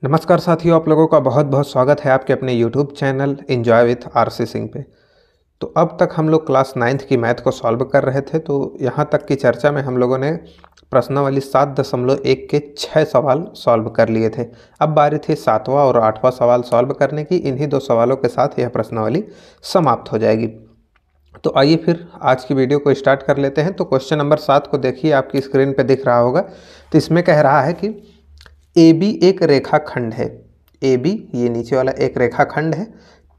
नमस्कार साथियों, आप लोगों का बहुत बहुत स्वागत है आपके अपने YouTube channel enjoy with RC Singh पे। तो अब तक हम लोग क्लास 9th की मैथ को सॉल्व कर रहे थे। तो यहाँ तक की चर्चा में हम लोगों ने प्रश्नावली 7.1 के 6 सवाल सॉल्व कर लिए थे। अब बारी थी 7वां और 8वां सवाल सॉल्व करने की। इन्हीं दो सवालों के साथ यह प्रश्नावली समाप्त हो जाएगी। तो आइए फिर आज की वीडियो को स्टार्ट कर लेते हैं। तो क्वेश्चन नंबर 7 को देखिए, आपकी स्क्रीन पर दिख रहा होगा। तो इसमें कह रहा है कि ए बी एक रेखाखंड है। ए बी ये नीचे वाला एक रेखाखंड है।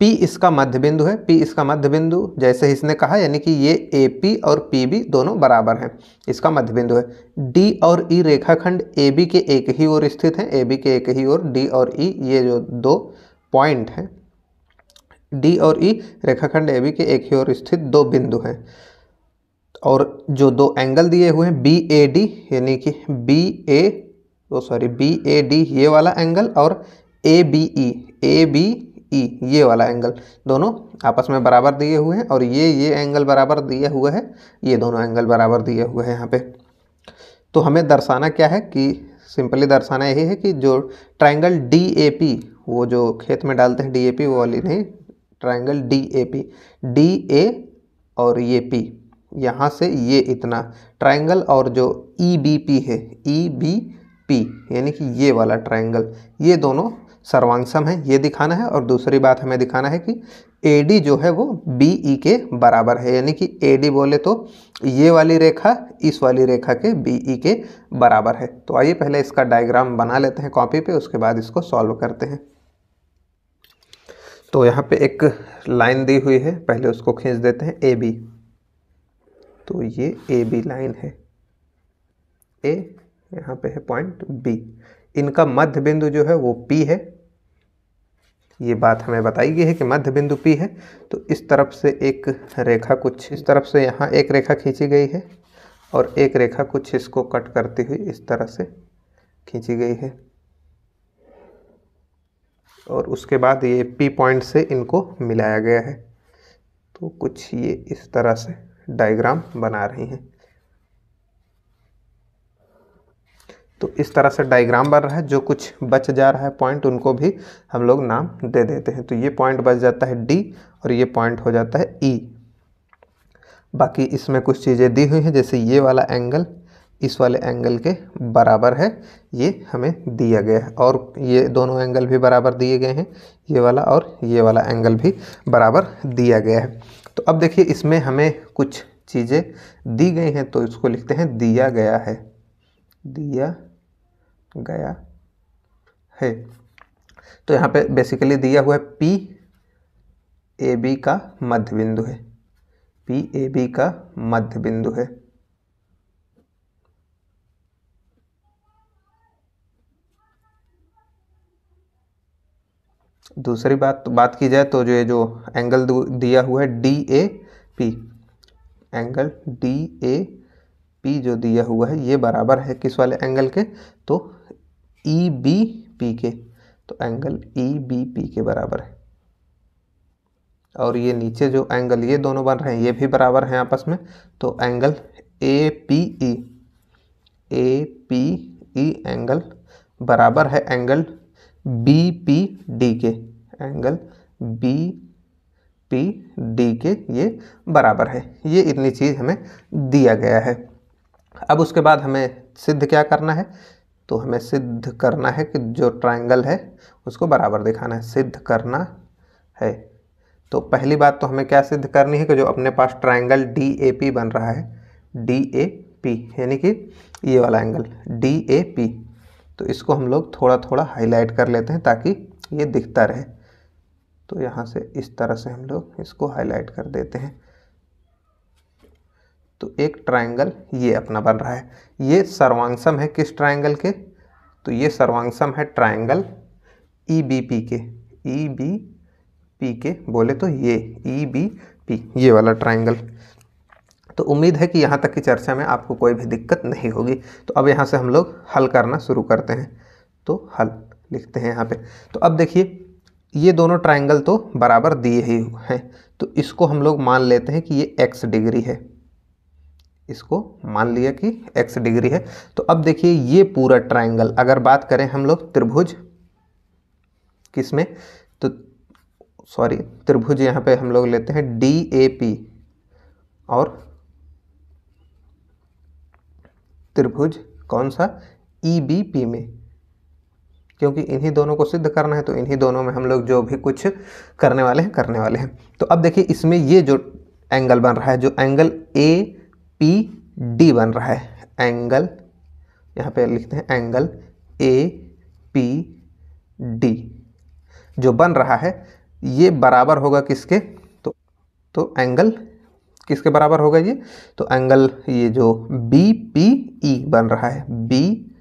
पी इसका मध्य बिंदु है। पी इसका मध्य बिंदु जैसे इसने कहा, यानी कि ये ए पी और पी बी दोनों बराबर हैं, इसका मध्य बिंदु है। डी और ई रेखाखंड ए बी के एक ही ओर स्थित हैं। ए बी के एक ही ओर डी और ई ये जो दो पॉइंट हैं, डी और ई रेखाखंड ए बी के एक ही ओर स्थित दो बिंदु हैं। और जो दो एंगल दिए हुए हैं बी ए डी, यानी कि बी ए डी ये वाला एंगल और ए बी ई ये वाला एंगल, दोनों आपस में बराबर दिए हुए हैं। और ये एंगल बराबर दिए हुए है, ये दोनों एंगल बराबर दिए हुए हैं यहाँ पे। तो हमें दर्शाना क्या है कि सिंपली दर्शाना यही है कि जो ट्राइंगल डी ए पी, वो जो खेत में डालते हैं डी ए पी वो वाली नहीं, triangle D A P, D A और ये पी, यहाँ से ये इतना ट्राइंगल, और जो ई बी पी है, ई बी पी यानी कि ये वाला ट्राइंगल, ये दोनों सर्वांगसम है, ये दिखाना है। और दूसरी बात हमें दिखाना है कि ए डी जो है वो बी ई के बराबर है, यानी कि ए डी बोले तो ये वाली रेखा इस वाली रेखा के बी ई के बराबर है। तो आइए पहले इसका डायग्राम बना लेते हैं कॉपी पे, उसके बाद इसको सॉल्व करते हैं। तो यहाँ पे एक लाइन दी हुई है, पहले उसको खींच देते हैं ए बी। तो ये ए बी लाइन है, ए यहाँ पे है पॉइंट बी, इनका मध्य बिंदु जो है वो पी है। ये बात हमें बताई गई है कि मध्य बिंदु पी है। तो इस तरफ से एक रेखा कुछ इस तरफ से यहाँ एक रेखा खींची गई है, और एक रेखा कुछ इसको कट करती हुई इस तरह से खींची गई है। और उसके बाद ये पी पॉइंट से इनको मिलाया गया है। तो कुछ ये इस तरह से डायग्राम बना रही हैं। तो इस तरह से डायग्राम बन रहा है। जो कुछ बच जा रहा है पॉइंट, उनको भी हम लोग नाम दे देते हैं। तो ये पॉइंट बच जाता है डी, और ये पॉइंट हो जाता है ई। बाकी इसमें कुछ चीज़ें दी हुई हैं, जैसे ये वाला एंगल इस वाले एंगल के बराबर है, ये हमें दिया गया है। और ये दोनों एंगल भी बराबर दिए गए हैं, ये वाला और ये वाला एंगल भी बराबर दिया गया है। तो अब देखिए, इसमें हमें कुछ चीज़ें दी गई हैं, तो इसको लिखते हैं दिया गया है, दिया गया है। तो यहाँ पे बेसिकली दिया हुआ है पी ए बी का मध्य बिंदु है, पी ए बी का मध्य बिंदु है। दूसरी बात की जाए तो जो एंगल दिया हुआ है D A P, angle D A P जो दिया हुआ है ये बराबर है किस वाले एंगल के, तो ई बी पी के। तो एंगल ई बी पी के बराबर है। और ये नीचे जो एंगल ये दोनों बन रहे हैं ये भी बराबर हैं आपस में। तो angle A P E angle बराबर है एंगल बी पी डी के, एंगल बी पी डी के ये बराबर है। ये इतनी चीज़ हमें दिया गया है। अब उसके बाद हमें सिद्ध क्या करना है, तो हमें सिद्ध करना है कि जो ट्रायंगल है उसको बराबर दिखाना है, सिद्ध करना है। तो पहली बात तो हमें क्या सिद्ध करनी है कि जो अपने पास ट्रायंगल डी ए पी बन रहा है, डी ए पी यानी कि ये वाला एंगल डी ए पी, तो इसको हम लोग थोड़ा थोड़ा हाईलाइट कर लेते हैं ताकि ये दिखता रहे। तो यहाँ से इस तरह से हम लोग इसको हाईलाइट कर देते हैं। तो एक ट्रायंगल ये अपना बन रहा है, ये सर्वांगसम है किस ट्रायंगल के, तो ये सर्वांगसम है ट्रायंगल ई बी पी के, ई बी पी के बोले तो ये ई बी पी ये वाला ट्रायंगल। तो उम्मीद है कि यहाँ तक की चर्चा में आपको कोई भी दिक्कत नहीं होगी। तो अब यहाँ से हम लोग हल करना शुरू करते हैं। तो हल लिखते हैं यहाँ पे। तो अब देखिए, ये दोनों ट्रायंगल तो बराबर दिए ही हैं, तो इसको हम लोग मान लेते हैं कि ये x डिग्री है, इसको मान लिया कि x डिग्री है। तो अब देखिए, ये पूरा ट्रायंगल अगर बात करें हम लोग त्रिभुज किसमें, तो सॉरी त्रिभुज यहाँ पे हम लोग लेते हैं DAP और त्रिभुज कौन सा, EBP में, क्योंकि इन्हीं दोनों को सिद्ध करना है तो इन्हीं दोनों में हम लोग जो भी कुछ करने वाले हैं। तो अब देखिए इसमें ये जो एंगल बन रहा है, जो एंगल APD बन रहा है, एंगल यहाँ पे लिखते हैं एंगल APD जो बन रहा है, ये बराबर होगा किसके, तो एंगल किसके बराबर होगा ये, तो एंगल ये जो BPE बन रहा है, BPE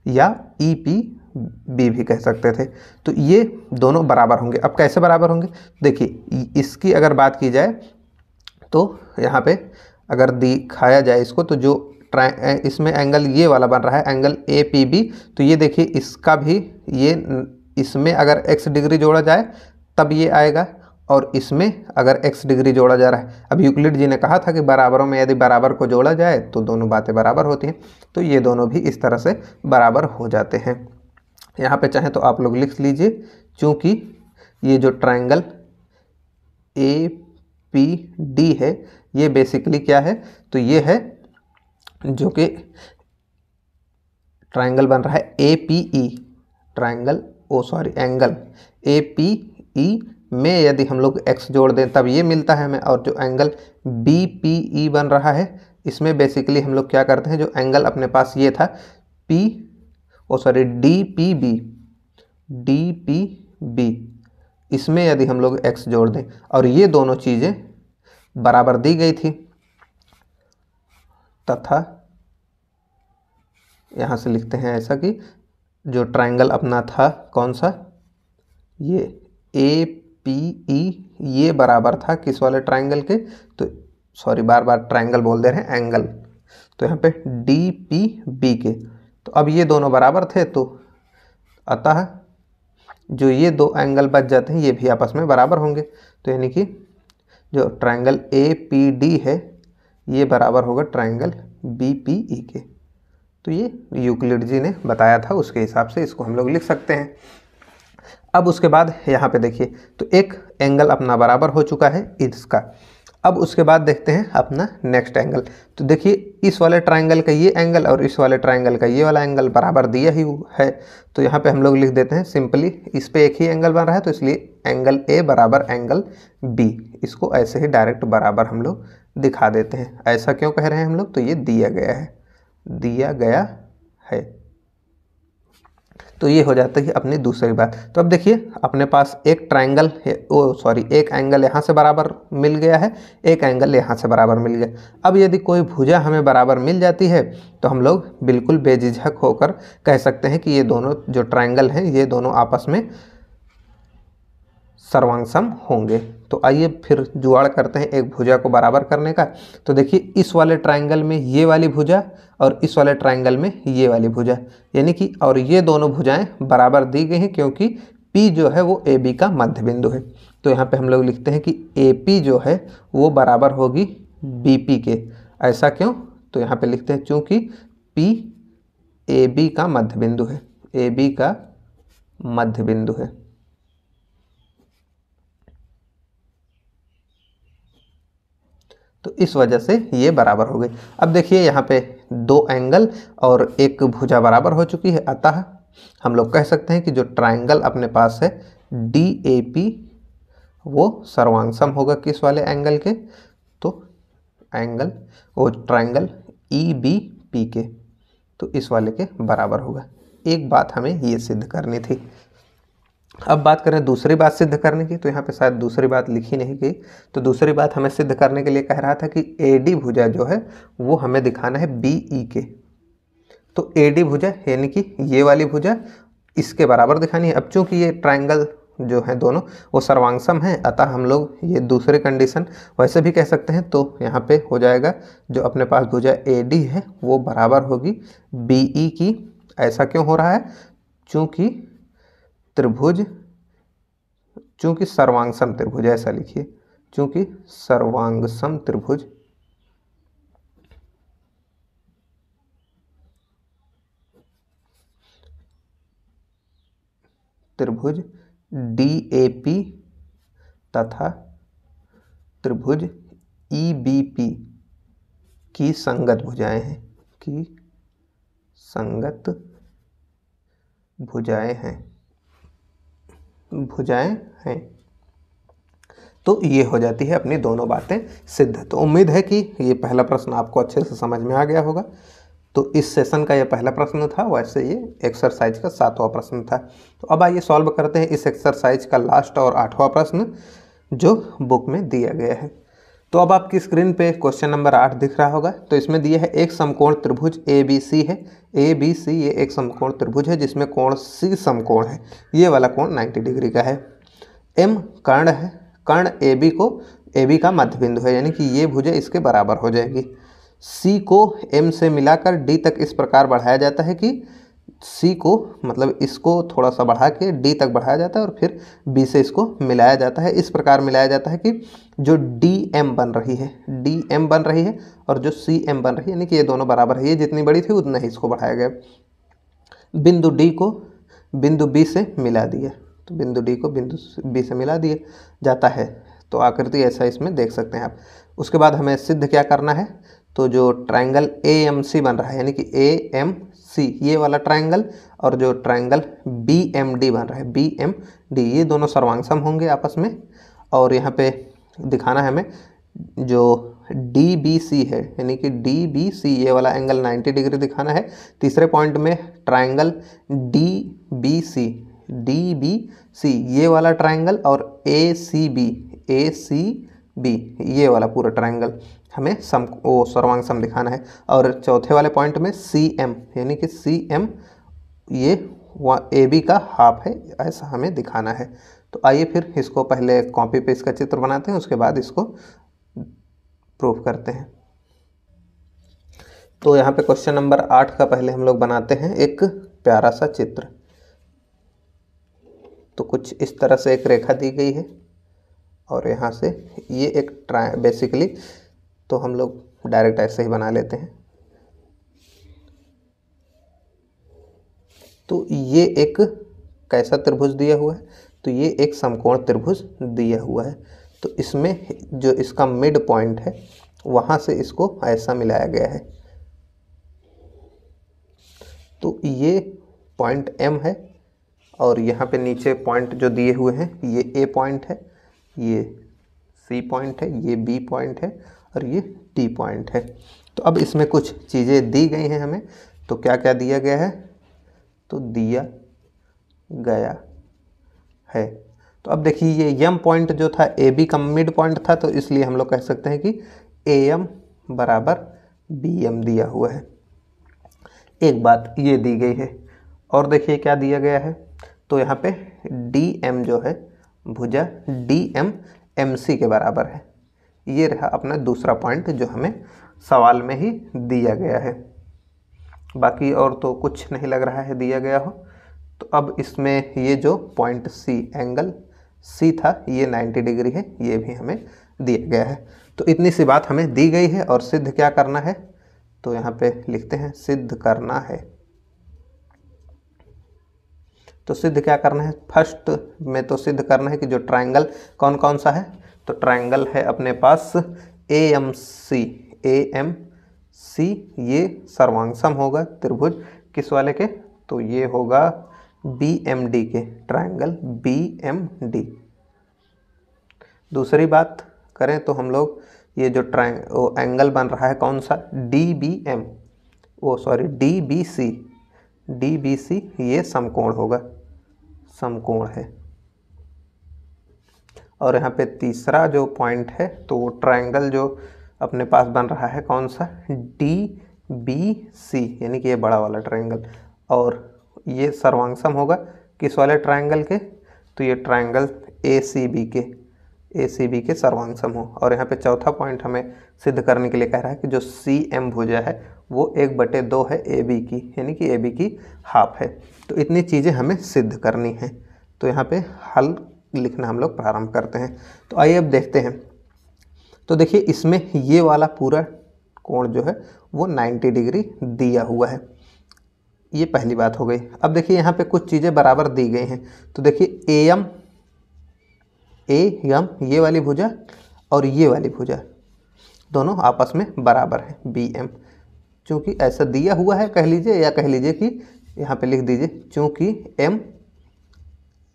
या EPB भी कह सकते थे, तो ये दोनों बराबर होंगे। अब कैसे बराबर होंगे, देखिए इसकी अगर बात की जाए तो यहाँ पे अगर दिखाया जाए इसको, तो जो इसमें एंगल ये वाला बन रहा है एंगल APB, तो ये देखिए इसका भी ये इसमें अगर x डिग्री जोड़ा जाए तब ये आएगा, और इसमें अगर x डिग्री जोड़ा जा रहा है। अब यूक्लिड जी ने कहा था कि बराबरों में यदि बराबर को जोड़ा जाए तो दोनों बातें बराबर होती हैं, तो ये दोनों भी इस तरह से बराबर हो जाते हैं। यहाँ पे चाहें तो आप लोग लिख लीजिए, चूँकि ये जो ट्राइंगल APD है ये बेसिकली क्या है, तो ये है जो कि ट्राइंगल बन रहा है APE, एंगल APE में यदि हम लोग x जोड़ दें तब ये मिलता है हमें, और जो एंगल BPE बन रहा है इसमें बेसिकली हम लोग क्या करते हैं, जो एंगल अपने पास ये था DPB, इसमें यदि हम लोग x जोड़ दें और ये दोनों चीज़ें बराबर दी गई थी, तथा यहाँ से लिखते हैं ऐसा कि जो ट्राइंगल अपना था कौन सा, ये APE, ये बराबर था किस वाले ट्राइंगल के, तो सॉरी बार बार ट्राइंगल बोल दे रहे हैं एंगल, तो यहाँ पे DPB के। तो अब ये दोनों बराबर थे, तो अतः जो ये दो एंगल बच जाते हैं ये भी आपस में बराबर होंगे, तो यानी कि जो ट्राइंगल APD है ये बराबर होगा ट्राइंगल BPE के। तो ये यूक्लिड जी ने बताया था, उसके हिसाब से इसको हम लोग लिख सकते हैं। अब उसके बाद यहाँ पे देखिए, तो एक एंगल अपना बराबर हो चुका है इसका। अब उसके बाद देखते हैं अपना नेक्स्ट एंगल। तो देखिए इस वाले ट्राइंगल का ये एंगल और इस वाले ट्राइंगल का ये वाला एंगल बराबर दिया ही है, तो यहाँ पे हम लोग लिख देते हैं सिंपली, इस पे एक ही एंगल बन रहा है तो इसलिए एंगल A बराबर एंगल B, इसको ऐसे ही डायरेक्ट बराबर हम लोग दिखा देते हैं। ऐसा क्यों कह रहे हैं हम लोग, तो ये दिया गया है, तो ये हो जाता है अपनी दूसरी बात। तो अब देखिए अपने पास एक ट्राइंगल है, एक एंगल यहाँ से बराबर मिल गया है, एक एंगल यहाँ से बराबर मिल गया। अब यदि कोई भुजा हमें बराबर मिल जाती है तो हम लोग बिल्कुल बेझिझक होकर कह सकते हैं कि ये दोनों जो ट्राइंगल हैं ये दोनों आपस में सर्वांगसम होंगे। तो आइए फिर जुगाड़ करते हैं एक भुजा को बराबर करने का। तो देखिए इस वाले ट्राइंगल में ये वाली भुजा और इस वाले ट्राइंगल में ये वाली भुजा, यानी कि और ये दोनों भुजाएं बराबर दी गई हैं क्योंकि P जो है वो AB का मध्य बिंदु है। तो यहाँ पे हम लोग लिखते हैं कि AP जो है वो बराबर होगी BP के। ऐसा क्यों, तो यहाँ पे लिखते हैं चूँकि P AB का मध्य बिंदु है, AB का मध्य बिंदु है। तो इस वजह से ये बराबर हो गए। अब देखिए यहाँ पे दो एंगल और एक भुजा बराबर हो चुकी है, अतः हम लोग कह सकते हैं कि जो ट्राइंगल अपने पास है DAP वो सर्वांगसम होगा किस वाले एंगल के, तो एंगल वो ट्राइंगल EBP के, तो इस वाले के बराबर होगा। एक बात हमें ये सिद्ध करनी थी। अब बात करें दूसरी बात सिद्ध करने की, तो यहाँ पे शायद दूसरी बात लिखी नहीं गई। तो दूसरी बात हमें सिद्ध करने के लिए कह रहा था कि AD भुजा जो है वो हमें दिखाना है BE के। तो AD भुजा यानी कि ये वाली भुजा इसके बराबर दिखानी है। अब चूंकि ये ट्राइंगल जो है दोनों वो सर्वांगसम है, अतः हम लोग ये दूसरे कंडीशन वैसे भी कह सकते हैं। तो यहाँ पे हो जाएगा जो अपने पास भुजा AD है वो बराबर होगी BE की। ऐसा क्यों हो रहा है, चूँकि त्रिभुज, चूंकि सर्वांगसम त्रिभुज, ऐसा लिखिए, चूंकि सर्वांगसम त्रिभुज त्रिभुज DAP तथा त्रिभुज EBP की संगत भुजाएं हैं, की संगत भुजाएं हैं। तो ये हो जाती है अपनी दोनों बातें सिद्ध। तो उम्मीद है कि ये पहला प्रश्न आपको अच्छे से समझ में आ गया होगा। तो इस सेशन का ये पहला प्रश्न था, वैसे ये एक्सरसाइज का 7वां प्रश्न था। तो अब आइए सॉल्व करते हैं इस एक्सरसाइज का लास्ट और 8वां प्रश्न जो बुक में दिया गया है। तो अब आपकी स्क्रीन पे क्वेश्चन नंबर 8 दिख रहा होगा। तो इसमें दिया है एक समकोण त्रिभुज ABC है। ABC ये एक समकोण त्रिभुज है जिसमें कोण C समकोण है। ये वाला कोण 90 डिग्री का है। M कर्ण है। कर्ण AB का मध्य बिंदु है, यानी कि ये भुजा इसके बराबर हो जाएगी। C को M से मिलाकर D तक इस प्रकार बढ़ाया जाता है कि C को मतलब इसको थोड़ा सा बढ़ा के D तक बढ़ाया जाता है और फिर B से इसको मिलाया जाता है। इस प्रकार मिलाया जाता है कि जो DM बन रही है और जो CM बन रही है, यानी कि ये दोनों बराबर है। ये जितनी बड़ी थी उतना ही इसको बढ़ाया गया। बिंदु D को बिंदु B से मिला दिया, तो बिंदु D को बिंदु B से मिला दिया जाता है। तो आकृति ऐसा इसमें देख सकते हैं आप। उसके बाद हमें सिद्ध क्या करना है, तो जो ट्रायंगल AMC बन रहा है, यानी कि AMC ये वाला ट्रायंगल और जो ट्रायंगल BMD बन रहा है, BMD ये दोनों सर्वांगसम होंगे आपस में। और यहाँ पे दिखाना है हमें जो DBC है, यानी कि DBC ये वाला एंगल 90 डिग्री दिखाना है। तीसरे पॉइंट में ट्रायंगल DBC ये वाला ट्रायंगल और ACB ये वाला पूरा ट्रायंगल हमें सर्वांगसम दिखाना है। और चौथे वाले पॉइंट में CM, यानी कि CM ये AB का हाफ है, ऐसा हमें दिखाना है। तो आइए फिर इसको पहले कॉपी पे इसका चित्र बनाते हैं, उसके बाद इसको प्रूफ करते हैं। तो यहाँ पे क्वेश्चन नंबर 8 का पहले हम लोग बनाते हैं एक प्यारा सा चित्र। तो कुछ इस तरह से एक रेखा दी गई है और यहाँ से ये एक बेसिकली तो हम लोग डायरेक्ट ऐसे ही बना लेते हैं। तो ये एक कैसा त्रिभुज दिया हुआ है, तो ये एक समकोण त्रिभुज दिया हुआ है। तो इसमें जो इसका मिड पॉइंट है वहाँ से इसको ऐसा मिलाया गया है। तो ये पॉइंट M है और यहाँ पे नीचे पॉइंट जो दिए हुए हैं ये A पॉइंट है, ये C पॉइंट है, ये B पॉइंट है और ये D पॉइंट है। तो अब इसमें कुछ चीज़ें दी गई हैं हमें। तो क्या क्या दिया गया है, तो दिया गया है। तो अब देखिए ये M पॉइंट जो था AB का मिड पॉइंट था, तो इसलिए हम लोग कह सकते हैं कि AM बराबर BM दिया हुआ है। एक बात ये दी गई है। और देखिए क्या दिया गया है, तो यहाँ पे DM जो है भुजा DM MC के बराबर है। ये रहा अपना दूसरा पॉइंट जो हमें सवाल में ही दिया गया है। बाकी और तो कुछ नहीं लग रहा है दिया गया हो। तो अब इसमें ये जो पॉइंट C एंगल C था ये 90 डिग्री है, ये भी हमें दिया गया है। तो इतनी सी बात हमें दी गई है और सिद्ध क्या करना है, तो यहाँ पे लिखते हैं सिद्ध करना है। तो सिद्ध क्या करना है, फर्स्ट में तो सिद्ध करना है कि जो ट्रायंगल कौन कौन सा है, तो ट्रायंगल है अपने पास AMC ये सर्वांगसम होगा त्रिभुज किस वाले के, तो ये होगा BMD के, ट्रायंगल BMD। दूसरी बात करें तो हम लोग ये जो एंगल बन रहा है कौन सा, DBC ये समकोण होगा, समकोण है। और यहाँ पे तीसरा जो पॉइंट है तो ट्रायंगल जो अपने पास बन रहा है कौन सा, DBC यानी कि ये बड़ा वाला ट्रायंगल, और ये सर्वांगसम होगा किस वाले ट्रायंगल के, तो ये ट्रायंगल ACB के सर्वांगसम हो। और यहाँ पे चौथा पॉइंट हमें सिद्ध करने के लिए कह रहा है कि जो CM भुजा है वो 1/2 है AB की, यानी कि AB की हाफ है। तो इतनी चीज़ें हमें सिद्ध करनी है। तो यहाँ पे हल लिखना हम लोग प्रारंभ करते हैं। तो आइए अब देखते हैं। तो देखिए इसमें ये वाला पूरा कोण जो है वो 90 डिग्री दिया हुआ है। ये पहली बात हो गई। अब देखिए यहाँ पे कुछ चीज़ें बराबर दी गई हैं, तो देखिए AM ये वाली भुजा और ये वाली भुजा दोनों आपस में बराबर है BM। चूँकि ऐसा दिया हुआ है कह लीजिए, या कह लीजिए कि यहाँ पे लिख दीजिए चूँकि M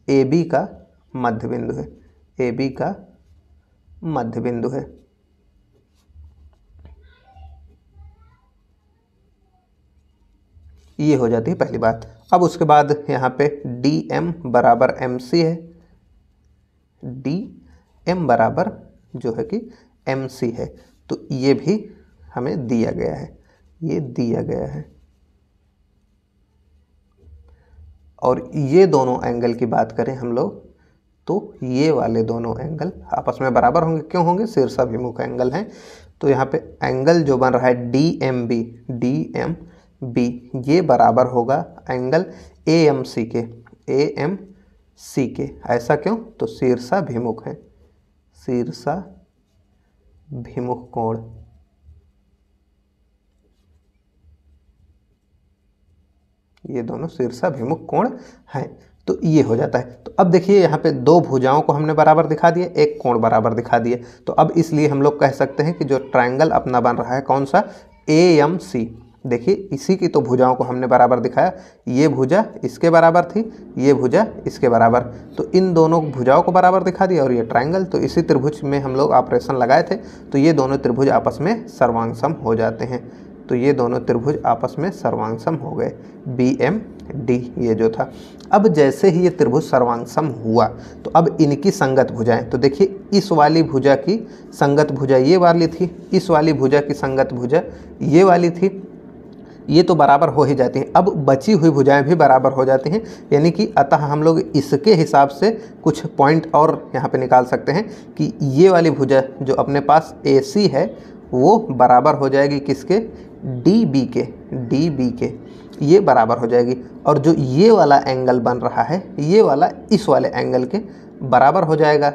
AB का मध्य बिंदु है, AB का मध्य बिंदु है। ये हो जाती है पहली बात। अब उसके बाद यहाँ पे DM बराबर MC है, DM बराबर जो है कि MC है, तो ये भी हमें दिया गया है, ये दिया गया है। और ये दोनों एंगल की बात करें हम लोग तो ये वाले दोनों एंगल आपस में बराबर होंगे। क्यों होंगे? शीर्षाभिमुख एंगल हैं। तो यहाँ पे एंगल जो बन रहा है DMB ये बराबर होगा एंगल AMC के। ऐसा क्यों? तो शीर्षाभिमुख है, शीर्षाभिमुख कोण। ये दोनों शीर्षाभिमुख कोण हैं, तो ये हो जाता है। तो अब देखिए यहाँ पे दो भुजाओं को हमने बराबर दिखा दिए, एक कोण बराबर दिखा दिए। तो अब इसलिए हम लोग कह सकते हैं कि जो ट्रायंगल अपना बन रहा है कौन सा? AMC। देखिए इसी की तो भुजाओं को हमने बराबर दिखाया, ये भुजा इसके बराबर थी, ये भुजा इसके बराबर, तो इन दोनों भुजाओं को बराबर दिखा दिया और ये ट्रायंगल। तो इसी त्रिभुज में हम लोग ऑपरेशन लगाए थे, तो ये दोनों त्रिभुज आपस में सर्वांगसम हो जाते हैं। तो ये दोनों त्रिभुज आपस में सर्वांगसम हो गए, BMD ये जो था। अब जैसे ही ये त्रिभुज सर्वांगसम हुआ तो अब इनकी संगत भुजाएं, तो देखिए इस वाली भुजा की संगत भुजा ये वाली थी, इस वाली भुजा की संगत भुजा ये वाली थी, ये तो बराबर हो ही जाती हैं। अब बची हुई भुजाएं भी बराबर हो जाती हैं, यानी कि अतः हम लोग इसके हिसाब से कुछ पॉइंट और यहाँ पे निकाल सकते हैं कि ये वाली भुजा जो अपने पास AC है वो बराबर हो जाएगी किसके? DB के, ये बराबर हो जाएगी। और जो ये वाला एंगल बन रहा है ये वाला इस वाले एंगल के बराबर हो जाएगा।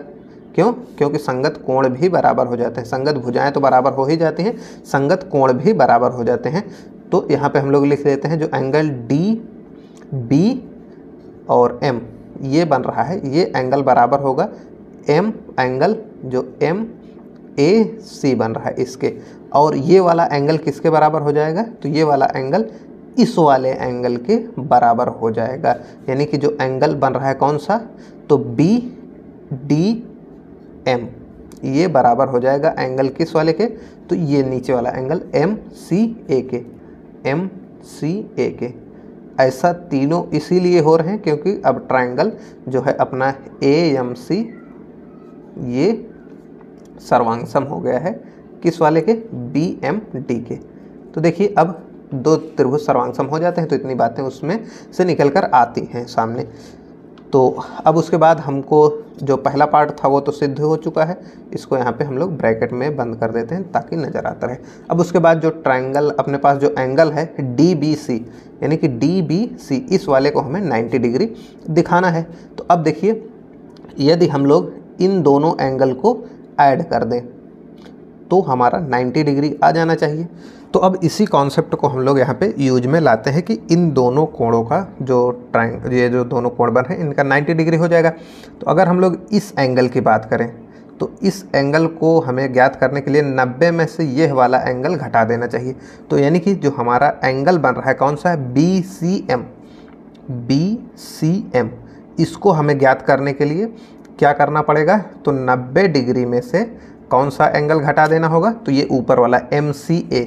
क्यों? क्योंकि संगत कोण भी बराबर हो जाते हैं, संगत भुजाएं तो बराबर हो ही जाती हैं, संगत कोण भी बराबर हो जाते हैं। तो यहाँ पे हम लोग लिख देते हैं जो एंगल DB और M ये बन रहा है, ये एंगल बराबर होगा M एंगल जो MAC बन रहा है इसके। और ये वाला एंगल किसके बराबर हो जाएगा? तो ये वाला एंगल इस वाले एंगल के बराबर हो जाएगा, यानी कि जो एंगल बन रहा है कौन सा? तो BDM ये बराबर हो जाएगा एंगल किस वाले के? तो ये नीचे वाला एंगल MCA के। ऐसा तीनों इसीलिए हो रहे हैं क्योंकि अब ट्रायंगल जो है अपना AMC ये सर्वांगसम हो गया है किस वाले के? BMD के। तो देखिए अब दो त्रिभुज सर्वांगसम हो जाते हैं तो इतनी बातें उसमें से निकल कर आती हैं सामने। तो अब उसके बाद हमको जो पहला पार्ट था वो तो सिद्ध हो चुका है, इसको यहाँ पे हम लोग ब्रैकेट में बंद कर देते हैं ताकि नज़र आता रहे। अब उसके बाद जो ट्रायंगल अपने पास जो एंगल है DBC, यानी कि DBC इस वाले को हमें 90 डिग्री दिखाना है। तो अब देखिए यदि हम लोग इन दोनों एंगल को ऐड कर दें तो हमारा 90 डिग्री आ जाना चाहिए। तो अब इसी कॉन्सेप्ट को हम लोग यहाँ पे यूज में लाते हैं कि इन दोनों कोणों का जो ये जो दोनों कोण बन है इनका 90 डिग्री हो जाएगा। तो अगर हम लोग इस एंगल की बात करें तो इस एंगल को हमें ज्ञात करने के लिए 90 में से यह वाला एंगल घटा देना चाहिए। तो यानी कि जो हमारा एंगल बन रहा है कौन सा है? BCM, इसको हमें ज्ञात करने के लिए क्या करना पड़ेगा? तो 90 डिग्री में से कौन सा एंगल घटा देना होगा? तो ये ऊपर वाला MCA,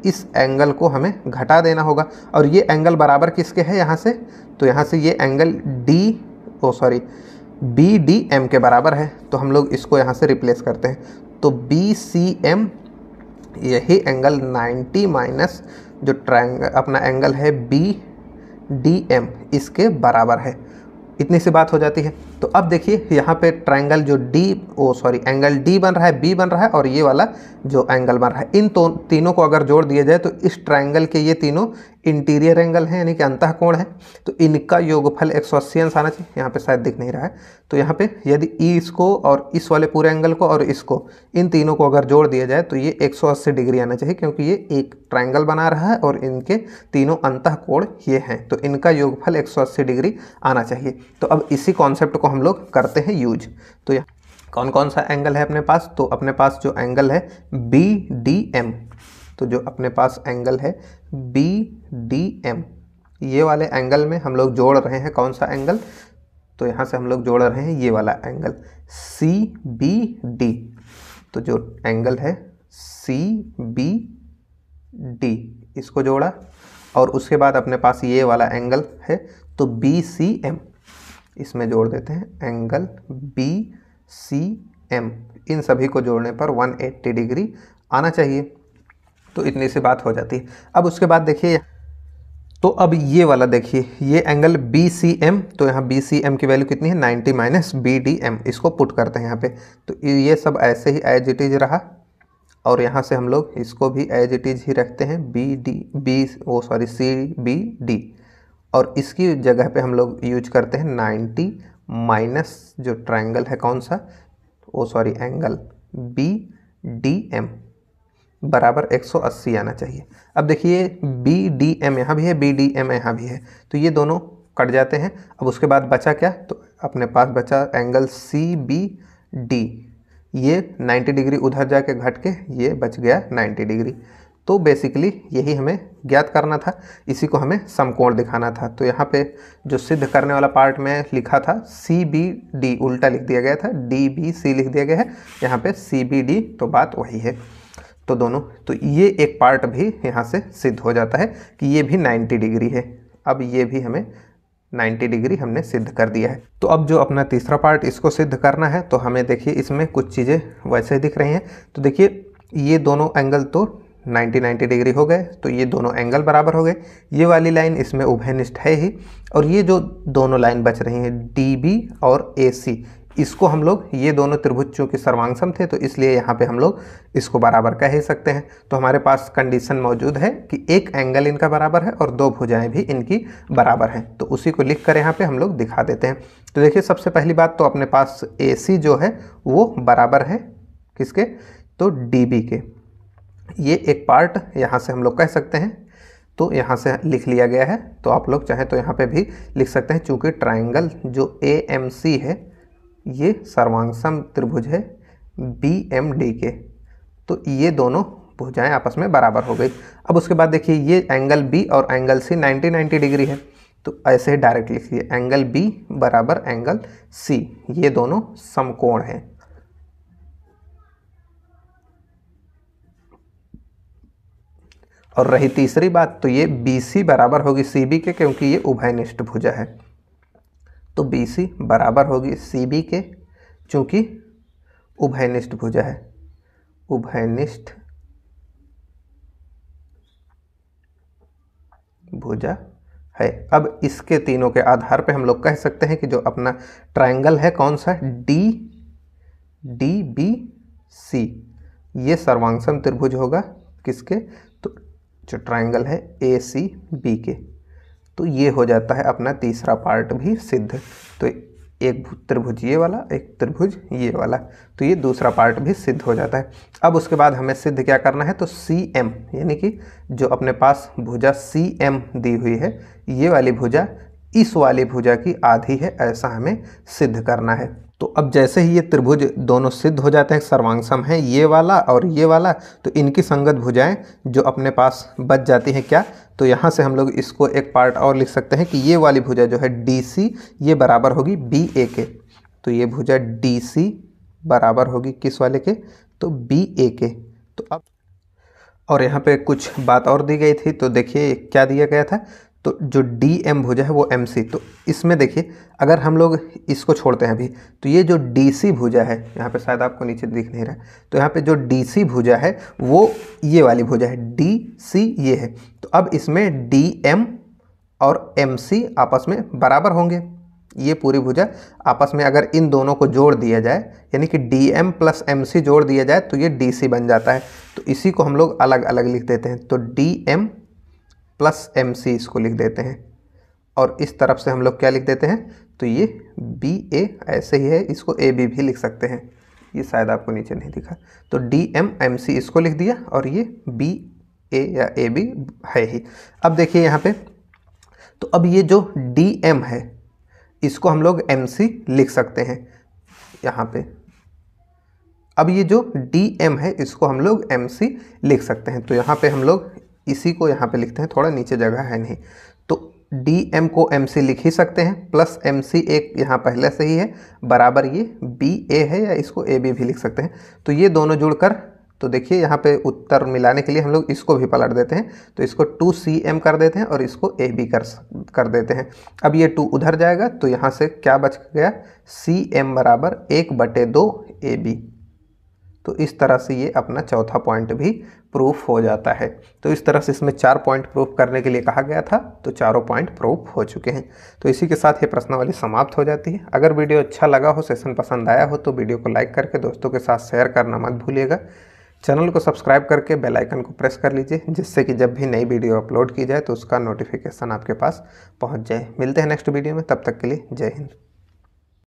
इस एंगल को हमें घटा देना होगा। और ये एंगल बराबर किसके है यहाँ से? तो यहाँ से ये एंगल BDM के बराबर है। तो हम लोग इसको यहाँ से रिप्लेस करते हैं, तो BCM यही एंगल 90 माइनस जो ट्रायंगल अपना एंगल है BDM इसके बराबर है। इतनी सी बात हो जाती है। तो अब देखिए यहाँ पे ट्रायंगल जो एंगल D बन रहा है, B बन रहा है और ये वाला जो एंगल बन रहा है, इन तीनों को अगर जोड़ दिया जाए तो इस ट्रायंगल के ये तीनों इंटीरियर एंगल है यानी कि अंतः कोण है, तो इनका योगफल 180 अंश आना चाहिए। यहाँ पे शायद दिख नहीं रहा है, तो यहाँ पे यदि इसको और इस वाले पूरे एंगल को और इसको, इन तीनों को अगर जोड़ दिया जाए तो ये 180 डिग्री आना चाहिए, क्योंकि ये एक ट्रायंगल बना रहा है और इनके तीनों अंतः कोण ये हैं, तो इनका योगफल 180 डिग्री आना चाहिए। तो अब इसी कॉन्सेप्ट को हम लोग करते हैं यूज। तो यहाँ कौन कौन सा एंगल है अपने पास, तो अपने पास जो एंगल है BDM, तो जो अपने पास एंगल है BDM, ये वाले एंगल में हम लोग जोड़ रहे हैं कौन सा एंगल, तो यहाँ से हम लोग जोड़ रहे हैं ये वाला एंगल CBD। तो जो एंगल है CBD इसको जोड़ा, और उसके बाद अपने पास ये वाला एंगल है तो BCM, इसमें जोड़ देते हैं एंगल BCM। इन सभी को जोड़ने पर 180 डिग्री आना चाहिए। तो इतनी सी बात हो जाती है। अब उसके बाद देखिए, तो अब ये वाला देखिए, ये एंगल BCM, तो यहाँ BCM की वैल्यू कितनी है 90 माइनस BDM, इसको पुट करते हैं यहाँ पे। तो ये सब ऐसे ही एज इट इज रहा, और यहाँ से हम लोग इसको भी एज इट इज ही रखते हैं CBD, और इसकी जगह पे हम लोग यूज करते हैं 90 माइनस जो ट्रायंगल है कौन सा, एंगल BDM बराबर 180 आना चाहिए। अब देखिए BDM यहाँ भी है, BDM यहाँ भी है, तो ये दोनों कट जाते हैं। अब उसके बाद बचा क्या, तो अपने पास बचा एंगल CBD, ये 90 डिग्री उधर जाके घट के ये बच गया 90 डिग्री। तो बेसिकली यही हमें ज्ञात करना था, इसी को हमें समकोण दिखाना था। तो यहाँ पे जो सिद्ध करने वाला पार्ट में लिखा था CBD, उल्टा लिख दिया गया था, DBC लिख दिया गया है, यहाँ पे CBD, तो बात वही है। तो दोनों, तो ये एक पार्ट भी यहाँ से सिद्ध हो जाता है कि ये भी 90 डिग्री है। अब ये भी हमें 90 डिग्री हमने सिद्ध कर दिया है। तो अब जो अपना तीसरा पार्ट, इसको सिद्ध करना है, तो हमें देखिए इसमें कुछ चीज़ें वैसे दिख रही हैं। तो देखिए ये दोनों एंगल तो 90 डिग्री हो गए, तो ये दोनों एंगल बराबर हो गए। ये वाली लाइन इसमें उभयनिष्ठ है ही, और ये जो दोनों लाइन बच रही हैं DB और AC, इसको हम लोग, ये दोनों त्रिभुज चूँकि सर्वांगसम थे तो इसलिए यहाँ पे हम लोग इसको बराबर कह ही सकते हैं। तो हमारे पास कंडीशन मौजूद है कि एक एंगल इनका बराबर है और दो भुजाएं भी इनकी बराबर हैं, तो उसी को लिख कर यहाँ पे हम लोग दिखा देते हैं। तो देखिए सबसे पहली बात तो अपने पास AC जो है वो बराबर है किसके, तो DB के। ये एक पार्ट यहाँ से हम लोग कह सकते हैं, तो यहाँ से लिख लिया गया है। तो आप लोग चाहें तो यहाँ पे भी लिख सकते हैं, चूँकि ट्राइंगल जो AMC है ये सर्वांगसम त्रिभुज है BMD के, तो ये दोनों भुजाएं आपस में बराबर हो गई। अब उसके बाद देखिए ये एंगल B और एंगल C 90 डिग्री है, तो ऐसे ही डायरेक्ट लिखिए एंगल B बराबर एंगल C, ये दोनों समकोण हैं। और रही तीसरी बात, तो ये BC बराबर होगी CB के, क्योंकि ये उभयनिष्ठ भुजा है। तो BC बराबर होगी CB के, चूँकि उभयनिष्ठ भुजा है, उभयनिष्ठ भुजा है। अब इसके तीनों के आधार पे हम लोग कह सकते हैं कि जो अपना ट्रायंगल है कौन सा, DBC, ये सर्वांगसम त्रिभुज होगा किसके, तो जो ट्रायंगल है ACB के। तो ये हो जाता है अपना तीसरा पार्ट भी सिद्ध। तो एक त्रिभुज ये वाला, एक त्रिभुज ये वाला, तो ये दूसरा पार्ट भी सिद्ध हो जाता है। अब उसके बाद हमें सिद्ध क्या करना है, तो CM, यानी कि जो अपने पास भुजा CM दी हुई है, ये वाली भुजा इस वाली भुजा की आधी है, ऐसा हमें सिद्ध करना है। तो अब जैसे ही ये त्रिभुज दोनों सिद्ध हो जाते हैं, सर्वांगसम है ये वाला और ये वाला, तो इनकी संगत भुजाएं जो अपने पास बच जाती हैं क्या, तो यहाँ से हम लोग इसको एक पार्ट और लिख सकते हैं कि ये वाली भुजा जो है DC, ये बराबर होगी BA के। तो ये भुजा DC बराबर होगी किस वाले के, तो BA के। तो अब और यहाँ पे कुछ बात और दी गई थी, तो देखिए क्या दिया गया था, तो जो DM भुजा है वो MC, तो इसमें देखिए अगर हम लोग इसको छोड़ते हैं अभी, तो ये जो DC भुजा है, यहाँ पे शायद आपको नीचे दिख नहीं रहा, तो यहाँ पे जो DC भुजा है वो ये वाली भुजा है, DC ये है। तो अब इसमें DM और MC आपस में बराबर होंगे, ये पूरी भुजा आपस में अगर इन दोनों को जोड़ दिया जाए, यानी कि DM प्लस MC जोड़ दिया जाए, तो ये DC बन जाता है। तो इसी को हम लोग अलग अलग लिख देते हैं, तो DM प्लस MC इसको लिख देते हैं, और इस तरफ से हम लोग क्या लिख देते हैं, तो ये BA ऐसे ही है, इसको AB भी लिख सकते हैं, ये शायद आपको नीचे नहीं दिखा, तो DMMC इसको लिख दिया, और ये BA या AB है ही। अब देखिए यहाँ पे, तो अब ये जो DM है इसको हम लोग MC लिख सकते हैं यहाँ पे। अब ये जो DM है इसको हम लोग MC लिख सकते हैं, तो यहाँ पे हम लोग इसी को यहाँ पे लिखते हैं, थोड़ा नीचे जगह है नहीं, तो DM को MC लिख ही सकते हैं, प्लस MC एक यहाँ पहले से ही है, बराबर ये BA है, या इसको AB भी लिख सकते हैं। तो ये दोनों जुड़कर, तो देखिए यहाँ पे उत्तर मिलाने के लिए हम लोग इसको भी पलट देते हैं, तो इसको 2CM कर देते हैं और इसको AB कर देते हैं। अब ये 2 उधर जाएगा, तो यहाँ से क्या बच गया, CM बराबर 1/2 AB। तो इस तरह से ये अपना चौथा पॉइंट भी प्रूफ हो जाता है। तो इस तरह से इसमें 4 पॉइंट प्रूफ करने के लिए कहा गया था, तो चारों पॉइंट प्रूफ हो चुके हैं। तो इसी के साथ ये प्रश्नावली समाप्त हो जाती है। अगर वीडियो अच्छा लगा हो, सेशन पसंद आया हो, तो वीडियो को लाइक करके दोस्तों के साथ शेयर करना मत भूलिएगा। चैनल को सब्सक्राइब करके बेल आइकन को प्रेस कर लीजिए, जिससे कि जब भी नई वीडियो अपलोड की जाए तो उसका नोटिफिकेशन आपके पास पहुंच जाए। मिलते हैं नेक्स्ट वीडियो में, तब तक के लिए जय हिंद।